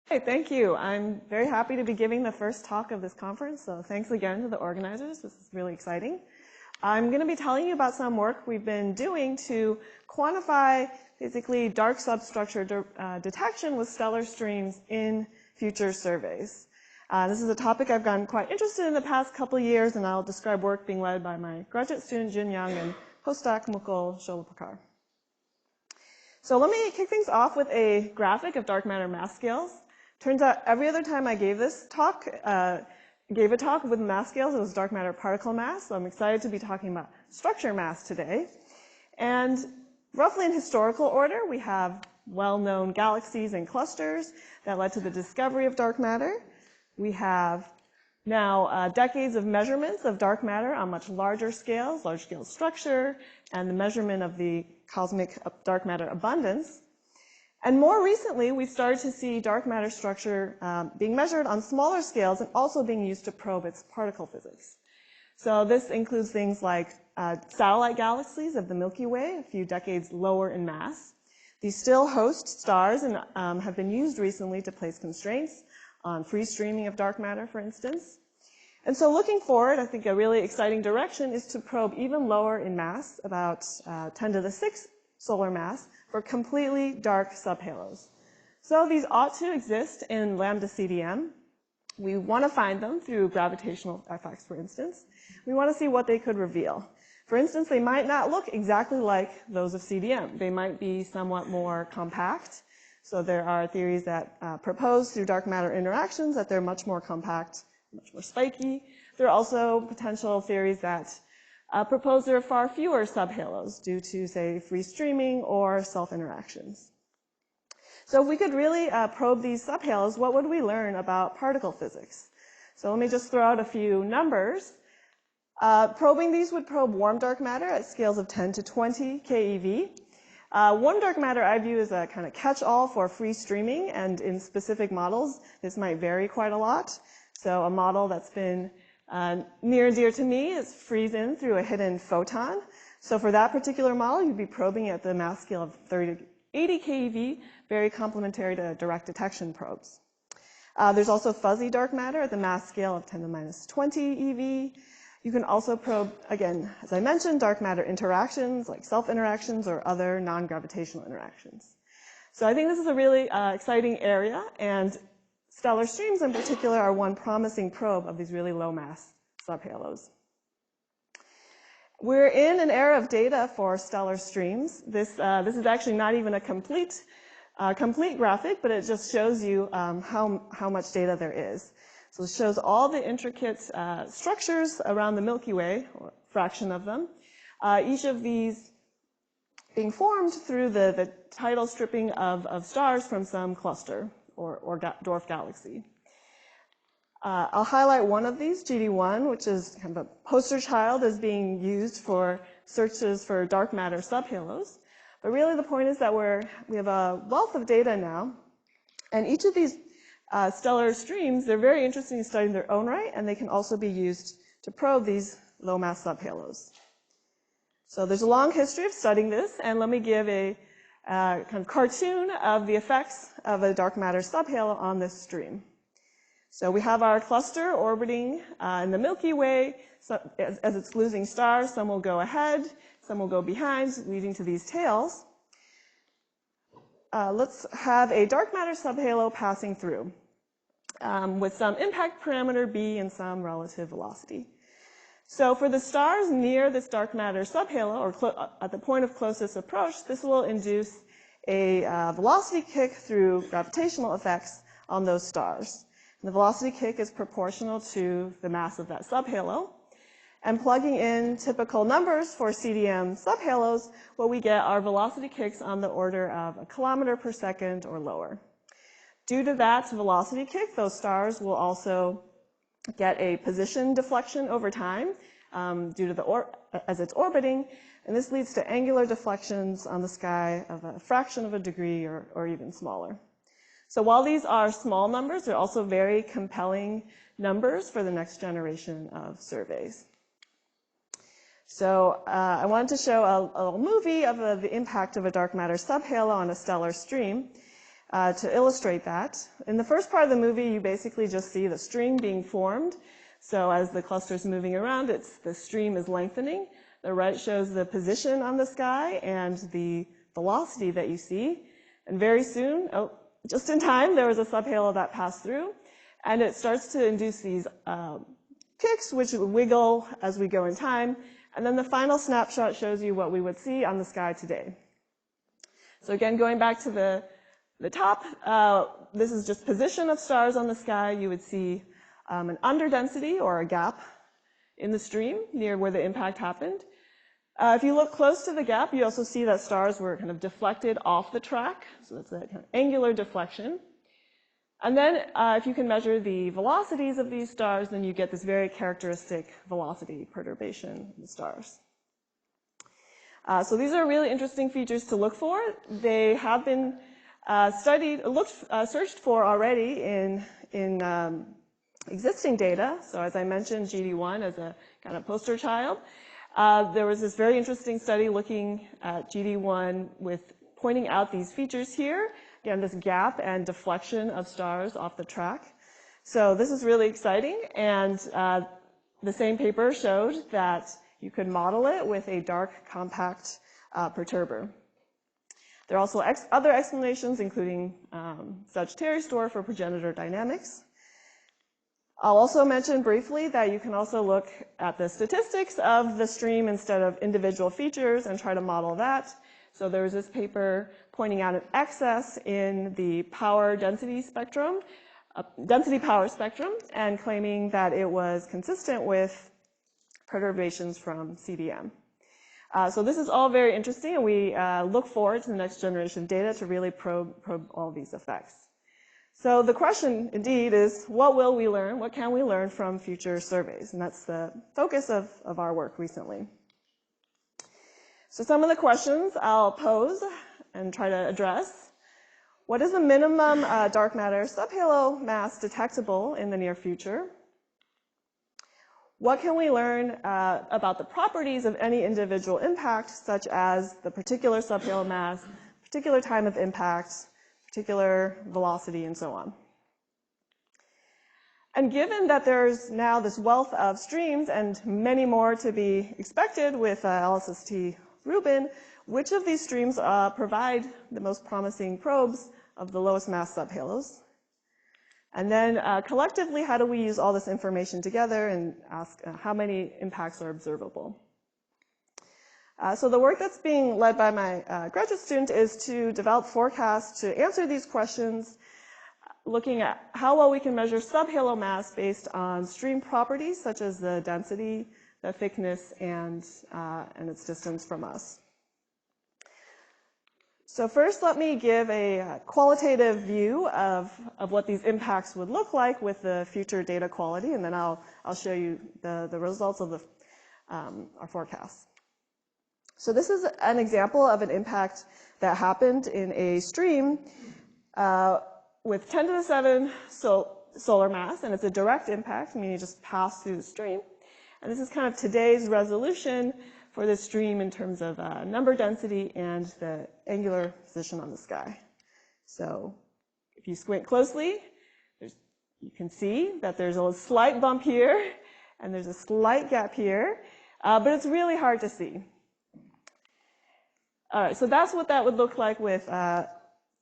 Hey, thank you. I'm very happy to be giving the first talk of this conference, so thanks again to the organizers. This is really exciting. I'm going to be telling you about some work we've been doing to quantify basically dark substructure detection with stellar streams in future surveys. This is a topic I've gotten quite interested in the past couple of years, and I'll describe work being led by my graduate student Jin Yang and postdoc Mukul Sholapakar. So let me kick things off with a graphic of dark matter mass scales. Turns out every other time I gave this talk, gave a talk with mass scales, it was dark matter particle mass. So I'm excited to be talking about structure mass today. And roughly in historical order, we have well-known galaxies and clusters that led to the discovery of dark matter. We have now decades of measurements of dark matter on much larger scales, large-scale structure, and the measurement of the cosmic dark matter abundance. And more recently, we've started to see dark matter structure being measured on smaller scales and also being used to probe its particle physics. So this includes things like satellite galaxies of the Milky Way, a few decades lower in mass. These still host stars and have been used recently to place constraints on free streaming of dark matter, for instance. And so looking forward, I think a really exciting direction is to probe even lower in mass, about 10 to the 6th solar mass, for completely dark subhalos. So these ought to exist in lambda CDM. We want to find them through gravitational effects, for instance. We want to see what they could reveal. For instance, they might not look exactly like those of CDM. They might be somewhat more compact. So there are theories that propose through dark matter interactions that they're much more compact, much more spiky. There are also potential theories that propose there are far fewer subhalos due to, say, free streaming or self-interactions. So if we could really probe these subhalos, what would we learn about particle physics? So let me just throw out a few numbers. Probing these would probe warm dark matter at scales of 10 to 20 keV. Warm dark matter I view as a kind of catch-all for free streaming, and in specific models, this might vary quite a lot. So a model that's been near and dear to me is freeze-in through a hidden photon. So for that particular model, you'd be probing at the mass scale of 30 to 80 keV, very complementary to direct detection probes. There's also fuzzy dark matter at the mass scale of 10 to the minus 20 eV. You can also probe, again, as I mentioned, dark matter interactions like self-interactions or other non-gravitational interactions. So I think this is a really exciting area, and stellar streams in particular are one promising probe of these really low mass subhalos. We're in an era of data for stellar streams. This is actually not even a complete graphic, but it just shows you how much data there is. So it shows all the intricate structures around the Milky Way, or a fraction of them, each of these being formed through the tidal stripping of stars from some cluster or dwarf galaxy. I'll highlight one of these, GD1, which is kind of a poster child as being used for searches for dark matter subhalos. But really the point is that we have a wealth of data now, and each of these stellar streams, they're very interesting in studying their own right, and they can also be used to probe these low mass subhalos. So there's a long history of studying this, and let me give a kind of cartoon of the effects of a dark matter subhalo on this stream. So we have our cluster orbiting in the Milky Way. So as it's losing stars, some will go ahead, some will go behind, leading to these tails. Let's have a dark matter subhalo passing through with some impact parameter b and some relative velocity. So for the stars near this dark matter subhalo, or at the point of closest approach, this will induce a velocity kick through gravitational effects on those stars. And the velocity kick is proportional to the mass of that subhalo. And plugging in typical numbers for CDM subhalos, what we get are velocity kicks on the order of a kilometer per second or lower. Due to that velocity kick, those stars will also get a position deflection over time due to as it's orbiting, and this leads to angular deflections on the sky of a fraction of a degree or even smaller. So while these are small numbers, they're also very compelling numbers for the next generation of surveys. So I wanted to show a little movie of the impact of a dark matter subhalo on a stellar stream. to illustrate that. In the first part of the movie, you basically just see the stream being formed. So as the cluster is moving around, the stream is lengthening. The right shows the position on the sky and the velocity that you see. And very soon, just in time, there was a subhalo that passed through. And it starts to induce these kicks, which wiggle as we go in time. And then the final snapshot shows you what we would see on the sky today. So again, going back to the top, this is just position of stars on the sky. You would see an underdensity or a gap in the stream near where the impact happened. If you look close to the gap, you also see that stars were kind of deflected off the track. So that's a kind of angular deflection. And then if you can measure the velocities of these stars, then you get this very characteristic velocity perturbation in the stars. So these are really interesting features to look for. They have been searched for already in existing data. So as I mentioned, GD1 as a kind of poster child. There was this very interesting study looking at GD1 with pointing out these features here. Again, this gap and deflection of stars off the track. So this is really exciting, and the same paper showed that you could model it with a dark, compact perturber. There are also other explanations, including Sagittarius dwarf for progenitor dynamics. I'll also mention briefly that you can also look at the statistics of the stream instead of individual features and try to model that. So there was this paper pointing out an excess in the power density spectrum, density power spectrum, and claiming that it was consistent with perturbations from CDM. So this is all very interesting, and we look forward to the next generation of data to really probe all these effects. So the question, indeed, is what will we learn? What can we learn from future surveys? And that's the focus of our work recently. So some of the questions I'll pose and try to address. What is the minimum dark matter subhalo mass detectable in the near future? What can we learn about the properties of any individual impact, such as the particular subhalo mass, particular time of impact, particular velocity, and so on? And given that there's now this wealth of streams and many more to be expected with LSST Rubin, which of these streams provide the most promising probes of the lowest mass subhalos? And then collectively, how do we use all this information together and ask how many impacts are observable? So the work that's being led by my graduate student is to develop forecasts to answer these questions, looking at how well we can measure subhalo mass based on stream properties such as the density, the thickness, and its distance from us. So first, let me give a qualitative view of what these impacts would look like with the future data quality, and then I'll show you the results of our forecasts. So this is an example of an impact that happened in a stream with 10 to the 7 solar mass, and it's a direct impact, meaning you just pass through the stream. And this is kind of today's resolution for this stream in terms of number density and the angular position on the sky. So if you squint closely, you can see that there's a slight bump here, and there's a slight gap here, but it's really hard to see. All right, so that's what that would look like with,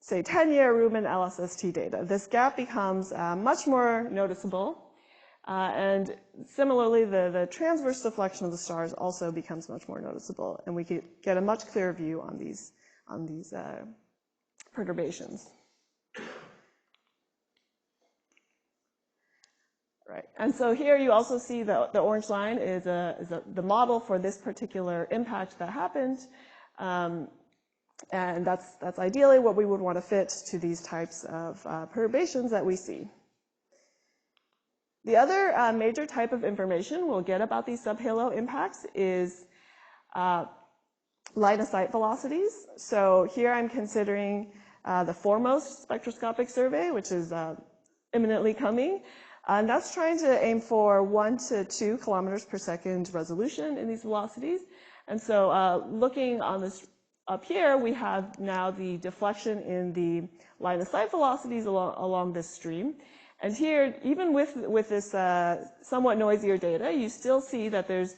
say, 10-year Rubin LSST data. This gap becomes much more noticeable. And similarly, the transverse deflection of the stars also becomes much more noticeable, and we could get a much clearer view on these perturbations. Right, and so here you also see the orange line is the model for this particular impact that happened, and that's ideally what we would want to fit to these types of perturbations that we see. The other major type of information we'll get about these subhalo impacts is line of sight velocities. So here I'm considering the foremost spectroscopic survey, which is imminently coming. And that's trying to aim for 1 to 2 kilometers per second resolution in these velocities. And so looking on this up here, we have now the deflection in the line of sight velocities along this stream. And here, even with this somewhat noisier data, you still see that there's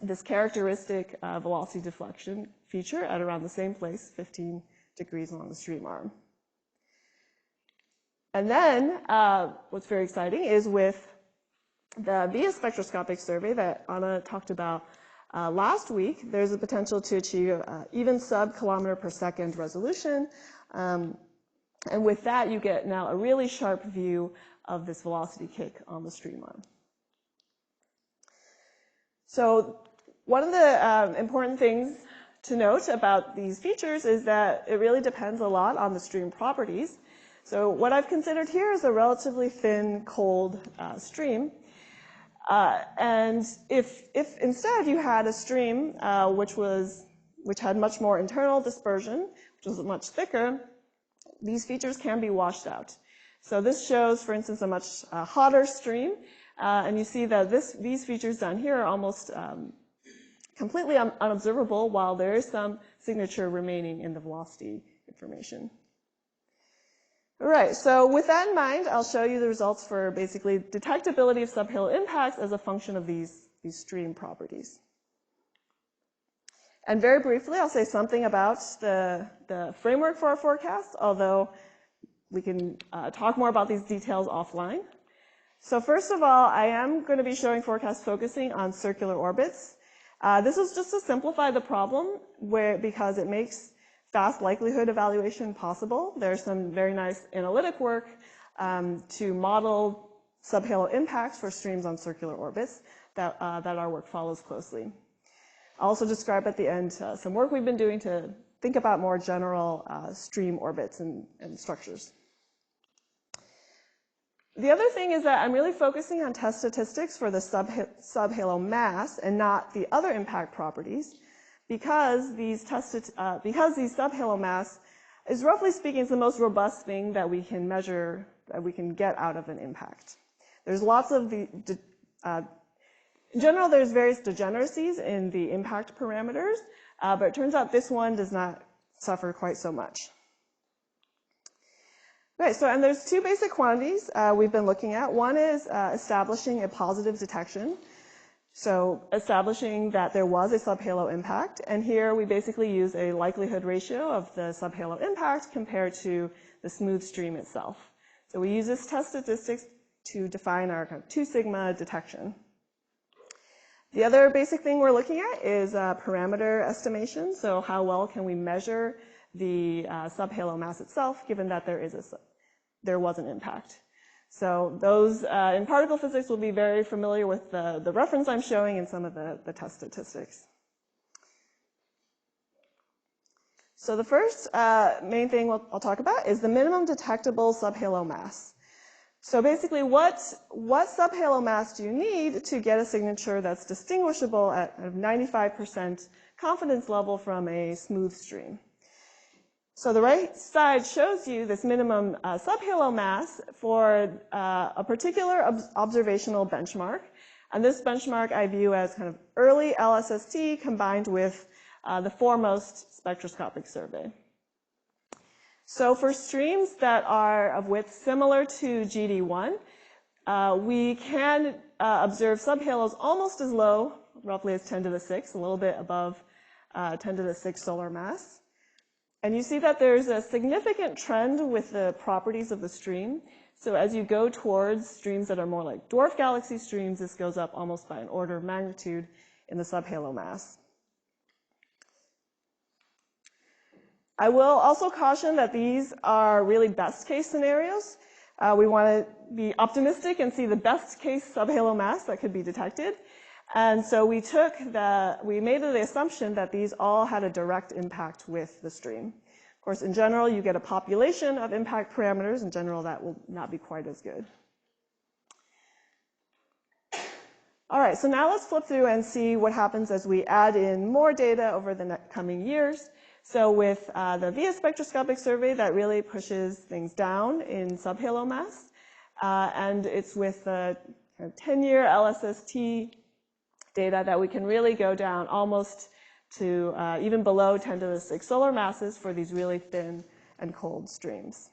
this characteristic velocity deflection feature at around the same place, 15 degrees along the stream arm. And then what's very exciting is with the via spectroscopic survey that Anna talked about last week, there's a potential to achieve even sub-kilometer per second resolution. And with that, you get now a really sharp view of this velocity kick on the stream arm. So one of the important things to note about these features is that it really depends a lot on the stream properties. So what I've considered here is a relatively thin, cold stream. And if instead you had a stream which had much more internal dispersion, which was much thicker, these features can be washed out. So this shows, for instance, a much hotter stream, and you see that these features down here are almost completely unobservable, while there is some signature remaining in the velocity information. All right, so with that in mind, I'll show you the results for basically detectability of subhalo impacts as a function of these stream properties. And very briefly, I'll say something about the framework for our forecast, although we can talk more about these details offline. So first of all, I am going to be showing forecasts focusing on circular orbits. This is just to simplify the problem because it makes fast likelihood evaluation possible. There's some very nice analytic work to model subhalo impacts for streams on circular orbits that our work follows closely. I'll also describe at the end some work we've been doing to think about more general stream orbits and structures. The other thing is that I'm really focusing on test statistics for the subhalo mass and not the other impact properties, because these subhalo mass is, roughly speaking, the most robust thing that we can measure, that we can get out of an impact. There's lots of in general, there's various degeneracies in the impact parameters, but it turns out this one does not suffer quite so much. Okay, and there's two basic quantities we've been looking at. One is establishing a positive detection. So establishing that there was a subhalo impact, and here we basically use a likelihood ratio of the subhalo impact compared to the smooth stream itself. So we use this test statistics to define our kind of 2 sigma detection. The other basic thing we're looking at is parameter estimation. So how well can we measure the subhalo mass itself, given that there was an impact. So those in particle physics will be very familiar with the reference I'm showing and some of the test statistics. So the first main thing I'll talk about is the minimum detectable subhalo mass. So basically, what subhalo mass do you need to get a signature that's distinguishable at a 95% confidence level from a smooth stream? So the right side shows you this minimum subhalo mass for a particular observational benchmark. And this benchmark I view as kind of early LSST combined with the foremost spectroscopic survey. So for streams that are of width similar to GD1, we can observe subhalos almost as low, roughly as 10 to the 6, a little bit above 10 to the 6 solar mass. And you see that there's a significant trend with the properties of the stream. So as you go towards streams that are more like dwarf galaxy streams, this goes up almost by an order of magnitude in the subhalo mass. I will also caution that these are really best case scenarios. We want to be optimistic and see the best case subhalo mass that could be detected. And so we made the assumption that these all had a direct impact with the stream. Of course, in general, you get a population of impact parameters. In general, that will not be quite as good. All right, so now let's flip through and see what happens as we add in more data over the coming years. So with the via spectroscopic survey, that really pushes things down in subhalo mass. And it's with the 10-year LSST data that we can really go down almost to even below 10 to the 6 solar masses for these really thin and cold streams.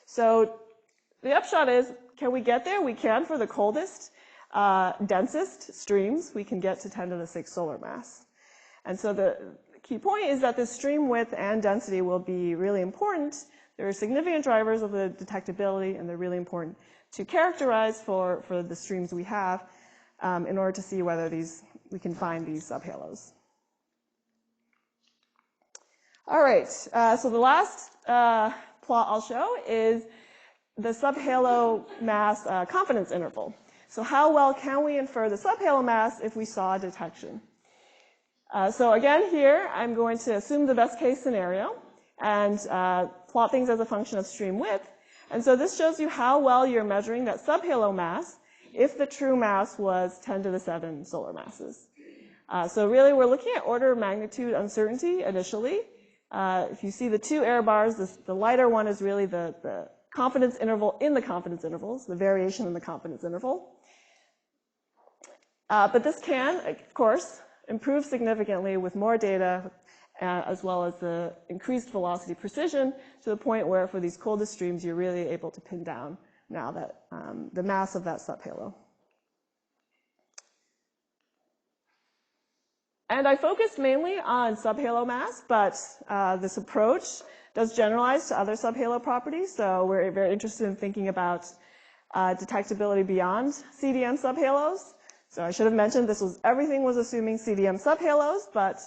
So the upshot is, can we get there? We can for the coldest, densest streams. We can get to 10 to the 6 solar mass. And so the key point is that the stream width and density will be really important. There are significant drivers of the detectability, and they're really important to characterize for the streams we have in order to see whether we can find these subhalos. All right, so the last plot I'll show is the subhalo mass confidence interval. So how well can we infer the subhalo mass if we saw detection? So again, here I'm going to assume the best case scenario and plot things as a function of stream width. And so this shows you how well you're measuring that subhalo mass if the true mass was 10 to the 7 solar masses. So really we're looking at order of magnitude uncertainty initially. If you see the two error bars, the lighter one is really the confidence interval in the confidence intervals, the variation in the confidence interval. But this can, of course, improve significantly with more data as well as the increased velocity precision to the point where for these coldest streams you're really able to pin down now that the mass of that subhalo. And I focused mainly on subhalo mass, but this approach does generalize to other subhalo properties. So we're very interested in thinking about detectability beyond CDM subhalos. So I should have mentioned everything was assuming CDM subhalos, but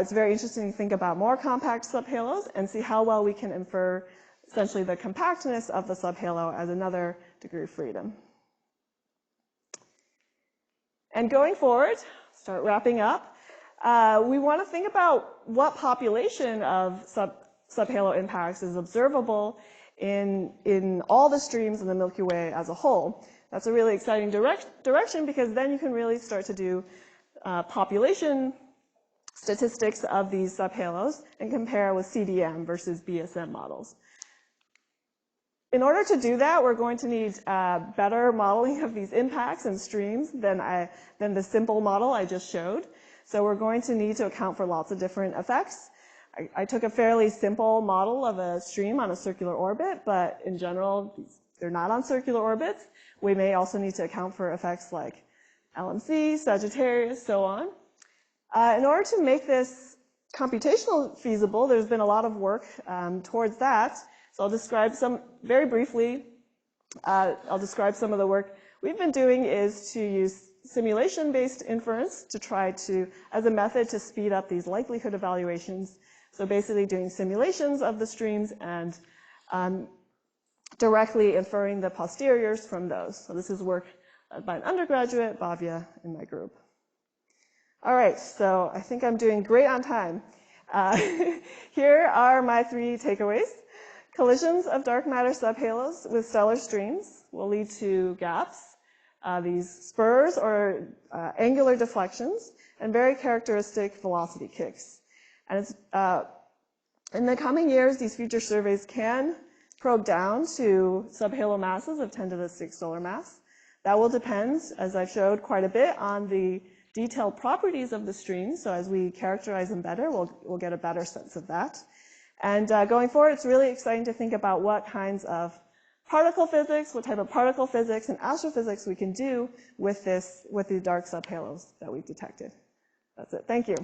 it's very interesting to think about more compact subhalos and see how well we can infer essentially the compactness of the subhalo as another degree of freedom. And going forward, start wrapping up, we want to think about what population of subhalo impacts is observable in all the streams in the Milky Way as a whole. That's a really exciting direction because then you can really start to do population statistics of these subhalos and compare with CDM versus BSM models. In order to do that, we're going to need better modeling of these impacts and streams than the simple model I just showed. So we're going to need to account for lots of different effects. I took a fairly simple model of a stream on a circular orbit, but in general, they're not on circular orbits. We may also need to account for effects like LMC, Sagittarius, so on. In order to make this computationally feasible, there's been a lot of work towards that. So I'll describe very briefly, I'll describe some of the work we've been doing is to use simulation-based inference to try to, as a method to speed up these likelihood evaluations. So basically doing simulations of the streams and directly inferring the posteriors from those. So this is work by an undergraduate, Bhavya, in my group. All right, so I think I'm doing great on time. Here are my 3 takeaways. Collisions of dark matter subhalos with stellar streams will lead to gaps, these spurs or angular deflections, and very characteristic velocity kicks. And it's, in the coming years, these future surveys can probe down to subhalo masses of 10 to the 6 solar mass. That will depend, as I've showed quite a bit, on the detailed properties of the streams. So as we characterize them better, we'll get a better sense of that. And going forward, it's really exciting to think about what kinds of particle physics, what type of particle physics and astrophysics we can do with the dark subhalos that we've detected. That's it. Thank you.